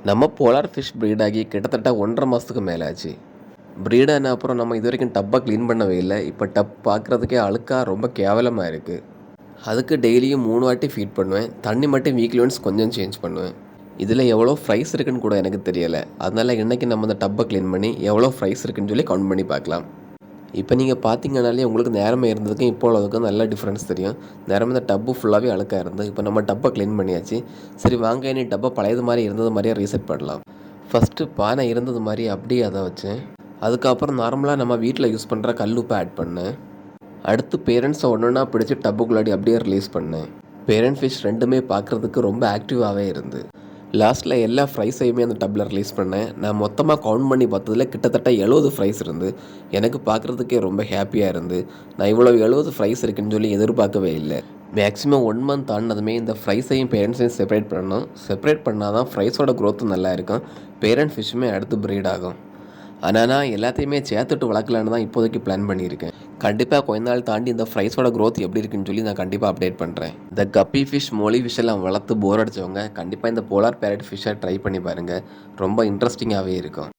நம்ம polar fish breed ஆகி கிட்டத்தட்ட 1.5 மாதத்துக்கு மேலே ஆச்சு. ப்ரீட் ஆன அப்புறம் நம்ம இது வரைக்கும் டப்பை க்ளீன் பண்ணவே இல்லை. இப்போ டப் பார்க்குறதுக்கே அழுக்காக ரொம்ப கேவலமாக இருக்குது. அதுக்கு டெய்லியும் 3 வாட்டி ஃபீட் பண்ணுவேன். தண்ணி மட்டும் வீக்லி ஒன்ஸ் கொஞ்சம் சேஞ்ச் பண்ணுவேன். இதில் எவ்வளோ ஃப்ரைஸ் இருக்குன்னு கூட எனக்கு தெரியலை. அதனால் இன்றைக்கி நம்ம இந்த டப்பை க்ளீன் பண்ணி எவ்வளோ ஃப்ரைஸ் இருக்குன்னு சொல்லி கவுண்ட் பண்ணி பார்க்கலாம். இப்போ நீங்கள் பார்த்தீங்கன்னாலே உங்களுக்கு நேரமே இருந்ததுக்கும் இப்போ உள்ளதுக்கும் நல்ல டிஃப்ரென்ஸ் தெரியும். நேரமே இந்த டப்பு ஃபுல்லாகவே அழுக்காக இருந்தது. இப்போ நம்ம டப்பை க்ளீன் பண்ணியாச்சு. சரி வாங்க, இனி டப்பை பழையது மாதிரி இருந்தது மாதிரியே ரீசெட் பண்ணலாம். ஃபஸ்ட்டு பானை இருந்தது மாதிரி அப்படியே அதை வச்சேன். அதுக்கப்புறம் நார்மலாக நம்ம வீட்டில் யூஸ் பண்ணுற கல் உப்பை ஆட் பண்ணேன். அடுத்து பேரண்ட்ஸை ஒன்றா பிடிச்சி டப்புக்குள்ளாடி அப்படியே ரிலீஸ் பண்ணேன். பேரண்ட் ஃபிஷ் ரெண்டுமே பார்க்குறதுக்கு ரொம்ப ஆக்டிவாகவே இருந்து. லாஸ்ட்டில் எல்லா ஃப்ரைஸையுமே அந்த டப்பில் ரிலீஸ் பண்ணேன். நான் மொத்தமாக கவுண்ட் பண்ணி பார்த்ததில் கிட்டத்தட்ட 70 ஃப்ரைஸ் இருந்து. எனக்கு பார்க்குறதுக்கே ரொம்ப ஹாப்பியாக இருந்து. நான் இவ்வளோ 70 ஃப்ரைஸ் இருக்குன்னு சொல்லி எதிர்பார்க்கவே இல்லை. மேக்ஸிமம் 1 மந்த் ஆனதுமே இந்த ஃப்ரைஸையும் பேரண்ட்ஸையும் செப்பரேட் பண்ணணும். செப்பரேட் பண்ணால் தான் ஃப்ரைஸோட க்ரோத்தும் நல்லா இருக்கும். பேரண்ட் ஃபிஷ்ஷுமே அடுத்து ப்ரீட் ஆகும். ஆனால் நான் எல்லாத்தையுமே சேர்த்துட்டு வளர்க்கலான்னு தான் இப்போதைக்கு பிளான் பண்ணியிருக்கேன். கண்டிப்பாக கொஞ்ச நாள் தாண்டி இந்த ஃப்ரைஸோட க்ரோத் எப்படி இருக்குன்னு சொல்லி நான் கண்டிப்பாக அப்டேட் பண்ணுறேன். இந்த கப்பி ஃபிஷ், மொழி ஃபிஷ் எல்லாம் வளர்த்து போர் அடித்தவங்க கண்டிப்பாக இந்த போலார் பேரட் ஃபிஷ்ஷை ட்ரை பண்ணி பாருங்கள். ரொம்ப இன்ட்ரெஸ்டிங்காகவே இருக்கும்.